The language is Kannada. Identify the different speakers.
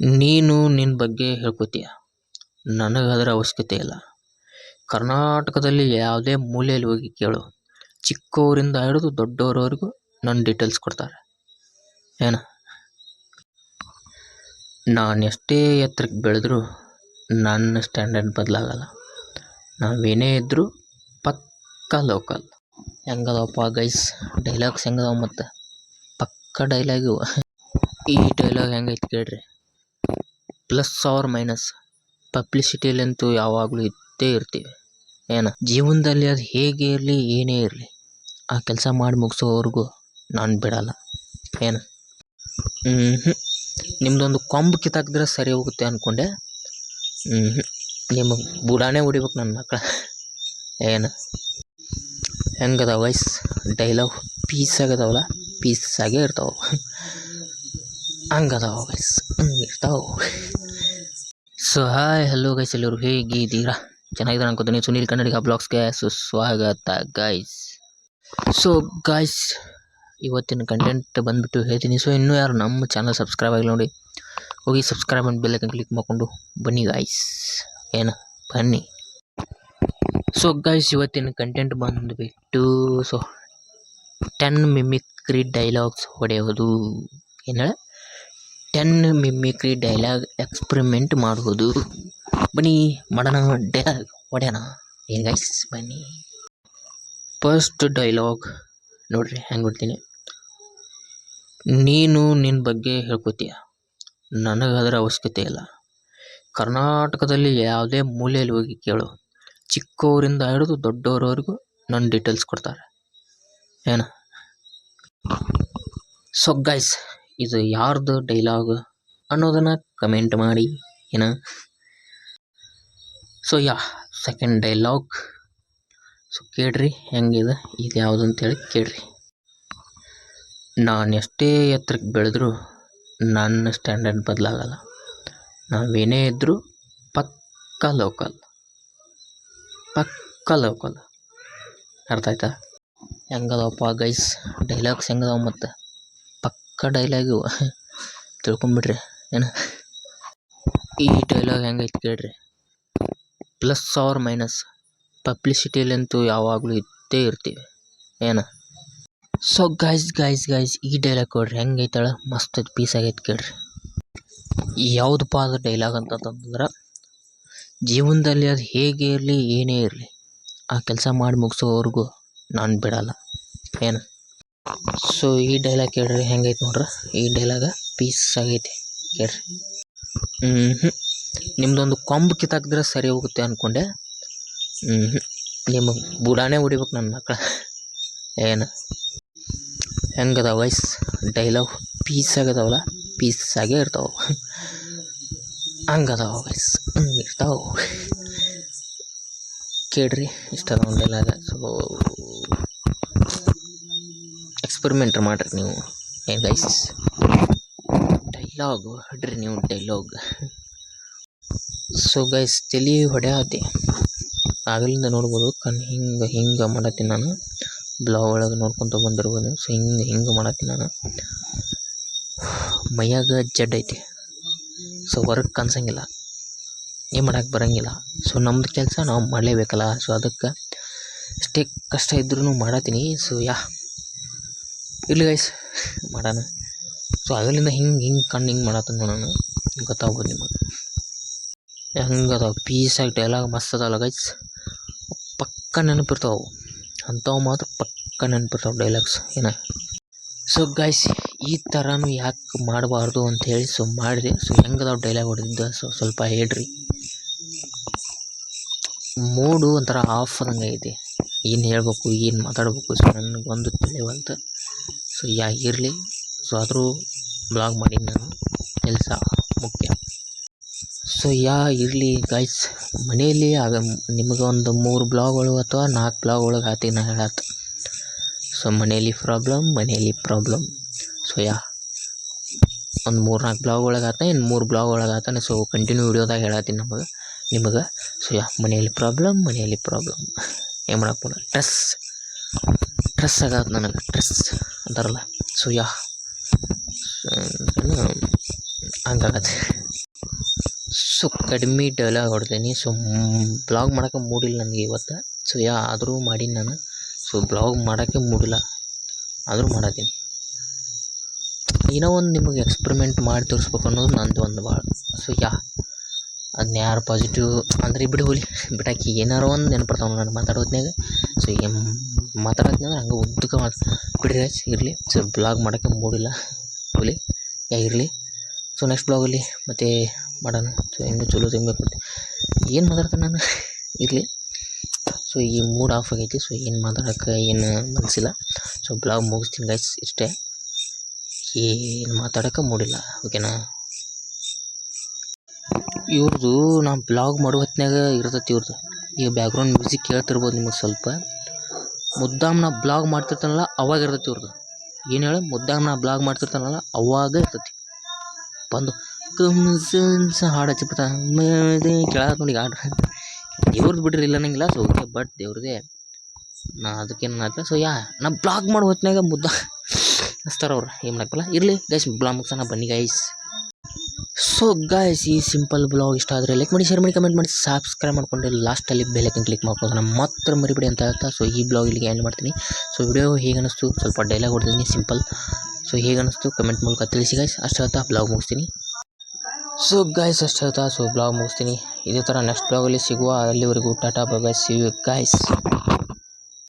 Speaker 1: ನೀನು ನಿನ್ನ ಬಗ್ಗೆ ಹೇಳ್ಕೊತೀಯ, ನನಗದರ ಅವಶ್ಯಕತೆ ಇಲ್ಲ. ಕರ್ನಾಟಕದಲ್ಲಿ ಯಾವುದೇ ಮೂಲೆಯಲ್ಲಿ ಹೋಗಿ ಕೇಳು, ಚಿಕ್ಕವರಿಂದ ಹಿಡಿದು ದೊಡ್ಡವರವರೆಗೂ ನನ್ನ ಡೀಟೇಲ್ಸ್ ಕೊಡ್ತಾರೆ. ಏನು, ನಾನು ಎಷ್ಟೇ ಎತ್ತರಕ್ಕೆ ಬೆಳೆದ್ರೂ ನನ್ನ ಸ್ಟ್ಯಾಂಡರ್ಡ್ ಬದಲಾಗಲ್ಲ. ನಾವೇನೇ ಇದ್ದರೂ ಪಕ್ಕಾ ಲೋಕಲ್. ಹೆಂಗದವಪ್ಪ ಗೈಸ್, ಡೈಲಾಗ್ಸ್ ಹೆಂಗದವ ಮತ್ತು ಪಕ್ಕ ಡೈಲಾಗು. ಈ ಡೈಲಾಗ್ ಹೆಂಗೈತೆ ಕೇಳ್ರಿ. ಪ್ಲಸ್ ಆರ್ ಮೈನಸ್ ಪಬ್ಲಿಸಿಟಿಲಂತೂ ಯಾವಾಗಲೂ ಇದ್ದೇ ಇರ್ತೀವಿ. ಜೀವನದಲ್ಲಿ ಅದು ಹೇಗೆ ಇರಲಿ ಏನೇ ಇರಲಿ ಆ ಕೆಲಸ ಮಾಡಿ ಮುಗಿಸೋವರೆಗೂ ನಾನು ಬಿಡಲ್ಲ. ನಿಮ್ಮದೊಂದು ಕೊಂಬು ಕಿತ್ತಾಕಿದ್ರೆ ಸರಿ ಹೋಗುತ್ತೆ ಅಂದ್ಕೊಂಡೆ. ನಿಮಗೆ ಬುಡಾನೇ ಹೊಡಿಬೇಕು ನನ್ನ ಮಕ್ಕಳ. ಹೆಂಗದ ವಯಸ್ ಡೈಲಾಗ್ ಪೀಸ್ ಆಗದವಲ್ಲ, ಪೀಸ್ ಆಗೇ ಇರ್ತಾವೆ. ಹಂಗದಾವ ವಯಸ್ ಹಂಗಿರ್ತಾವೆ. ಸೊ ಹಾಯ್ ಹಲೋ ಗೈಸ್, ಎಲ್ಲರೂ ಹೇಗಿದ್ದೀರಾ? ಚೆನ್ನಾಗಿದ್ದಾರೆ ಅನ್ಕೋತೀನಿ. ಸುನೀಲ್ ಕನ್ನಡಿಗ ಬ್ಲಾಗ್ಸ್ಗೆ ಸುಸ್ವಾಗತ ಗೈಸ್. ಸೊ ಗೈಸ್, ಇವತ್ತಿನ ಕಂಟೆಂಟ್ ಬಂದುಬಿಟ್ಟು ಹೇಳ್ತೀನಿ. ಸೊ ಇನ್ನೂ ಯಾರು ನಮ್ಮ ಚಾನಲ್ ಸಬ್ಸ್ಕ್ರೈಬ್ ಆಗಿಲ್ಲ ನೋಡಿ, ಹೋಗಿ ಸಬ್ಸ್ಕ್ರೈಬ್ ಮಾಡಿ ಬೆಲ್ ಐಕನ್ ಕ್ಲಿಕ್ ಮಾಡಿಕೊಂಡು ಬನ್ನಿ ಗೈಸ್. ಬನ್ನಿ. ಸೊ ಗೈಸ್, ಇವತ್ತಿನ ಕಂಟೆಂಟ್ ಬಂದುಬಿಟ್ಟು 10 ಮಿಮಿಕ್ರಿ ಡೈಲಾಗ್ಸ್ ಹೊಡೆಯೋದು. 10 ಮಿಮಿಕ್ರಿ ಡೈಲಾಗ್ ಎಕ್ಸ್ಪರಿಮೆಂಟ್ ಮಾಡುವುದು. ಬನ್ನಿ ಮಾಡೋಣ, ಡೈಲಾಗ್ ಹೊಡೆಯೋಣ. ಗೈಸ್ ಬನ್ನಿ. ಫಸ್ಟ್ ಡೈಲಾಗ್ ನೋಡ್ರಿ ಹೆಂಗೆ ಹೊಡ್ತೀನಿ. ನೀನು ನಿನ್ನ ಬಗ್ಗೆ ಹೇಳ್ಕೊತೀಯ, ನನಗದರ ಅವಶ್ಯಕತೆ ಇಲ್ಲ. ಕರ್ನಾಟಕದಲ್ಲಿ ಯಾವುದೇ ಮೂಲೆಯಲ್ಲಿ ಹೋಗಿ ಕೇಳು, ಚಿಕ್ಕವರಿಂದ ಹಿಡಿದು ದೊಡ್ಡವರವರೆಗೂ ನನ್ನ ಡೀಟೇಲ್ಸ್ ಕೊಡ್ತಾರೆ. ಸೊ ಗೈಸ್, ಇದು ಯಾರ್ದು ಡೈಲಾಗ್ ಅನ್ನೋದನ್ನು ಕಮೆಂಟ್ ಮಾಡಿ. So second dialogue. ಸೊ ಕೇಳ್ರಿ ಹೆಂಗಿದೆ, ಇದು ಯಾವುದು ಅಂತೇಳಿ ಕೇಳ್ರಿ. ನಾನು ಎಷ್ಟೇ ಎತ್ತರಕ್ಕೆ ಬೆಳೆದ್ರೂ ನನ್ನ ಸ್ಟ್ಯಾಂಡರ್ಡ್ ಬದಲಾಗಲ್ಲ. ನಾವೇನೇ ಇದ್ದರೂ ಪಕ್ಕಾ ಲೋಕಲ್. ಅರ್ಥ ಆಯ್ತಾ? ಹೆಂಗದವಪ್ಪ ಗೈಸ್, ಡೈಲಾಗ್ಸ್ ಹೆಂಗದವ ಮತ್ತು ಪಕ್ಕ ಡೈಲಾಗು. ತಿಳ್ಕೊಂಬಿಡ್ರಿ. ಈ ಡೈಲಾಗ್ ಹೆಂಗೈತೆ ಕೇಳ್ರಿ. ಪ್ಲಸ್ ಆರ್ ಮೈನಸ್ ಪಬ್ಲಿಸಿಟಿಲಂತೂ ಯಾವಾಗಲೂ ಇದ್ದೇ ಇರ್ತೀವಿ. ಸೊ ಗೈಸ್ ಈ ಡೈಲಾಗ್ ಕೊಡ್ರಿ ಹೆಂಗೈತಳ, ಮಸ್ತ್ ಪೀಸ್ ಆಗೈತೆ ಕೇಳ್ರಿ. ಯಾವುದಪ್ಪ ಅದು ಡೈಲಾಗ್ ಅಂತಂದ್ರೆ, ಜೀವನದಲ್ಲಿ ಅದು ಹೇಗೆ ಇರಲಿ ಏನೇ ಇರಲಿ ಆ ಕೆಲಸ ಮಾಡಿ ಮುಗಿಸೋವರೆಗೂ ನಾನು ಬಿಡಲ್ಲ. ಸೊ ಈ ಡೈಲಾಗ್ ಕೇಳ್ರಿ ಹೆಂಗೈತೆ ನೋಡ್ರಿ. ಈ ಡೈಲಾಗ ಪೀಸ್ ಆಗೈತಿ ಕೇಳ್ರಿ. ನಿಮ್ಮದೊಂದು ಕೊಂಬು ಕಿತ್ತಾಕಿದ್ರೆ ಸರಿ ಹೋಗುತ್ತೆ ಅಂದ್ಕೊಂಡೆ. ನಿಮಗೆ ಬುಡಾನೇ ಹೊಡಿಬೇಕು ನನ್ನ ಮಕ್ಕಳ. ಹೆಂಗದ ವಯಸ್ ಡೈಲಾಗ್ ಪೀಸ್ ಆಗದವಲ್ಲ, ಪೀಸ್ ಆಗೇ ಇರ್ತಾವೆ. ಹಂಗದಾವ ವಯಸ್ ಹಂಗಿರ್ತಾವೆ. ಕೇಳ್ರಿ ಇಷ್ಟದ ಒಂದು ಡೈಲಾಗ. ಸೊ ಎಕ್ಸ್ಪರಿಮೆಂಟ್ ಮಾಡಿರಿ ನೀವು. ಗೈಸ್ ಡೈಲಾಗ್ ಹೊಡ್ರಿ ನೀವು ಡೈಲಾಗ್. ಸೊ ಗೈಸ್ ತಲೆ ಹೊಡೆಯತ್ತೆ ಆಗಲಿಂದ ನೋಡ್ಬೋದು. ಹಿಂಗೆ ಮಾಡತ್ತೀನಿ ನಾನು. ಬ್ಲಾಗ್ ಒಳಗೆ ನೋಡ್ಕೊತ ಬಂದಿರ್ಬೋದು. ಸೊ ಹಿಂಗೆ ಮಾಡತ್ತೀನಿ ನಾನು. ಮೈಯಾಗ ಜಡ್ ಐತಿ, ಸೊ ಹೊರಗೆ ಕಾಣಿಸಂಗಿಲ್ಲ, ಏನು ಮಾಡೋಕ್ಕೆ ಬರೋಂಗಿಲ್ಲ. ಸೊ ನಮ್ಮದು ಕೆಲಸ ನಾವು ಮಾಡಲೇಬೇಕಲ್ಲ. ಸೊ ಅದಕ್ಕೆ ಎಷ್ಟೇ ಕಷ್ಟ ಇದ್ರೂ ಮಾಡತ್ತೀನಿ. ಸೊ ಇರಲಿ ಗೈಸ್ ಮಾಡೋಣ. ಸೊ ಆಗಲಿಂದ ಹಿಂಗೆ ಕಣ್ಣು ಹಿಂಗೆ ಮಾಡತ್ತೀನಿ ನಾನು, ಗೊತ್ತಾಗ್ಬೋದು ನಿಮಗೆ. ಹೆಂಗದಾವ ಪೀಸಾಗಿ ಡೈಲಾಗ್ ಮಸ್ತ್ ಅದಲ್ಲ ಗೈಸ್, ಪಕ್ಕ ನೆನಪಿರ್ತಾವೆ ಅಂಥವು ಮಾತ್ರ ಪಕ್ಕ ನೆನಪಿರ್ತಾವೆ ಡೈಲಾಗ್ಸ್. ಸೊ ಗೈಸ್ ಈ ಥರನೂ ಯಾಕೆ ಮಾಡಬಾರ್ದು ಅಂಥೇಳಿ ಸೊ ಮಾಡಿದೆ. ಸೊ ಹೆಂಗದಾವ ಡೈಲಾಗ್ ಹೊಡೆದಿದ್ದ ಸೊ ಸ್ವಲ್ಪ ಹೇಳ್ರಿ. ಮೂಡು ಒಂಥರ ಆಫ್ ಆದಂಗೆ ಐತಿ, ಏನು ಹೇಳ್ಬೇಕು ಏನು ಮಾತಾಡ್ಬೇಕು ಸೊ ನನಗೆ ಒಂದು ತಿಳಿವಲ್ತು. ಸೊ ಇರಲಿ. ಸೊ ಆದರೂ ಬ್ಲಾಗ್ ಮಾಡಿ ನಾನು, ಕೆಲಸ ಮುಖ್ಯ. ಸೊ ಇರಲಿ ಗೈಸ್. ಮನೆಯಲ್ಲಿ ನಿಮಗೆ ಒಂದು 3 ಬ್ಲಾಗ್ಗಳು ಅಥವಾ 4 ಬ್ಲಾಗ್ ಒಳಗೆ ಹಾಕ್ತೀನಿ ನಾ ಹೇಳತ್ತೆ. ಸೊ ಮನೆಯಲ್ಲಿ ಪ್ರಾಬ್ಲಮ್. ಸೊ ಒಂದು 3-4 ಬ್ಲಾಗ್ ಒಳಗೆ ಆತ, ಇನ್ನು 3 ಬ್ಲಾಗ್ ಒಳಗೆ ಆತಾನೆ. ಸೊ ಕಂಟಿನ್ಯೂ ವಿಡಿಯೋದಾಗ ಹೇಳತ್ತೀನಿ ನಿಮಗೆ. ಸೊ ಮನೆಯಲ್ಲಿ ಪ್ರಾಬ್ಲಮ್ ಏನು ಮಾಡಕ್ಕೆ ಸ್ಟ್ರೆಸ್ ಆಗತ್ತೆ ನನಗೆ, ಸ್ಟ್ರೆಸ್ ಅಂತಾರಲ್ಲ. ಸೊ ಹಂಗಾಗತ್ತೆ. ಸೊ ಕಡಿಮೆ ಡೈಲಾಗ್ ಹೊಡ್ತೀನಿ. ಸೊ ಬ್ಲಾಗ್ ಮಾಡೋಕೆ ಮೂಡಿಲ್ಲ ನನಗೆ ಇವತ್ತು. ಸೊ ಆದರೂ ಮಾಡೀನಿ ನಾನು. ಸೊ ಬ್ಲಾಗ್ ಮಾಡೋಕ್ಕೆ ಮೂಡಿಲ್ಲ, ಆದರೂ ಮಾಡತ್ತೀನಿ. ಏನೋ ಒಂದು ನಿಮಗೆ ಎಕ್ಸ್ಪರಿಮೆಂಟ್ ಮಾಡಿ ತೋರಿಸ್ಬೇಕು ಅನ್ನೋದು ನಂದು ಒಂದು ಭಾಳ. ಸೊ ಅದನ್ನ ಯಾರು ಪಾಸಿಟಿವ್ ಅಂದರೆ ಹೋಲಿ ಬಿಟ್ಟಾಕಿ ಏನಾರು ಒಂದು ನೆನಪಿರ್ತಾವೆ ನಾನು ಮಾತಾಡೋದ್ನಾಗ. ಸೊ ಏನು ಮಾತಾಡೋದ್ನಾಗ ಹಂಗೆ ಉದ್ದಕ್ಕೆ ಬಿಡ್ರಿ ಗೈಸ್, ಇರಲಿ. ಸೊ ಬ್ಲಾಗ್ ಮಾಡೋಕ್ಕೆ ಮೂಡಿಲ್ಲ, ಹೋಲಿ ಇರಲಿ. ಸೊ ನೆಕ್ಸ್ಟ್ ಬ್ಲಾಗಲ್ಲಿ ಮತ್ತೆ ಮಾಡೋಣ. ಸೊ ಇನ್ನೂ ಚಲೋ ತಿನ್ಬೇಕು ಏನು ಮಾತಾಡ್ತಾನೆ ನಾನು, ಇರಲಿ. ಸೊ ಈ ಮೂಡ್ ಆಫ್ ಆಗೈತಿ. ಸೊ ಏನು ಮಾತಾಡೋಕ್ಕೆ ಏನು ಮನಸ್ಸಿಲ್ಲ. ಸೊ ಬ್ಲಾಗ್ ಮುಗಿಸ್ತೀನಿ ಗೈಸ್, ಇಷ್ಟೇ. ಏನು ಮಾತಾಡೋಕ್ಕೆ ಮೂಡಿಲ್ಲ, ಓಕೆನಾ. ಇವ್ರದ್ದು ನಾ ಬ್ಲಾಗ್ ಮಾಡೋ ಹೊತ್ನಾಗ ಇರ್ತೈತಿ ಇವ್ರದ್ದು. ಈಗ ಬ್ಯಾಕ್ಗ್ರೌಂಡ್ ಮ್ಯೂಸಿಕ್ ಕೇಳ್ತಿರ್ಬೋದು ನಿಮಗೆ ಸ್ವಲ್ಪ. ಮುದ್ದಾಮ್ ನಾ ಬ್ಲಾಗ್ ಮಾಡ್ತಿರ್ತಾನಲ್ಲ ಅವಾಗ ಇರ್ತೈತಿ ಇವ್ರದ್ದು. ಏನು ಹೇಳಿ, ಮುದ್ದಾಮ್ ನಾ ಬ್ಲಾಗ್ ಮಾಡ್ತಿರ್ತಾನಲ್ಲ ಅವಾಗ ಇರ್ತೈತಿ. ಬಂದು ಹಾಡು ಹಚ್ಚಿಬಿಡ್ತಾ ಕೇಳಕ್ಕೆ ನೋಡಿ ಆಡ್ರಿ. ದೇವ್ರದ್ದು ಬಿಡ್ರಿ ಇಲ್ಲ ಅನ್ನಂಗಿಲ್ಲ. ಸೊ ಓಕೆ, ಬಟ್ ದೇವ್ರದೇ ನಾ ಅದಕ್ಕೇನು ಆಯ್ತು. ಸೊ ನಾ ಬ್ಲಾಗ್ ಮಾಡೋ ಹೊತ್ನಾಗ ಹಚ್ತಾರೆ ಅವ್ರು, ಏನು ಮಾಡಕ್ಕಲ್ಲ. ಇರಲಿ ಗೈಸ್, ಬ್ಲಾಗ್ ಮುಗ್ಸೋಣ ಬನ್ನಿ ಗೈಸ್. ಸೊ ಗೈಸ್, ಈ ಸಿಂಪಲ್ ಬ್ಲಾಗ್ ಇಷ್ಟ ಆದರೆ ಲೈಕ್ ಮಾಡಿ, ಶೇರ್ ಮಾಡಿ, ಕಮೆಂಟ್ ಮಾಡಿ, ಸಬ್ಸ್ಕ್ರೈಬ್ ಮಾಡ್ಕೊಂಡು ಲಾಸ್ಟಲ್ಲಿ ಬೆಲ್ ಐಕನ್ ಕ್ಲಿಕ್ ಮಾಡ್ಕೊಂಡು ಮಾತ್ರ ಮರಿಬೇಡಿ ಅಂತ ಹೇಳ್ತಾ. ಸೊ ಈ ಬ್ಲಾಗ್ ಇಲ್ಲಿಗೆ ಎಂಡ್ ಮಾಡ್ತೀನಿ. ಸೊ ವಿಡಿಯೋ ಹೇಗೆ ಅನ್ನಿಸ್ತು, ಸ್ವಲ್ಪ ಡೈಲಾಗ್ ಹೊಡ್ತೀನಿ ಸಿಂಪಲ್. ಸೊ ಹೇಗೆ ಅನ್ನಿಸ್ತು ಕಮೆಂಟ್ ಮೂಲಕ ತಿಳಿಸಿ ಗೈಸ್. ಅಷ್ಟು ಹೇಳ್ತಾ ಬ್ಲಾಗ್ ಮುಗಿಸ್ತೀನಿ. ಸೊ ಗೈಸ್ ಅಷ್ಟು ಹೇಳ್ತಾ ಸೊ ಬ್ಲಾಗ್ ಮುಗಿಸ್ತೀನಿ. ಇದೇ ಥರ ನೆಕ್ಸ್ಟ್ ಬ್ಲಾಗಲ್ಲಿ ಸಿಗುವ. ಅಲ್ಲಿವರೆಗೂ tata bye bye, see you guys.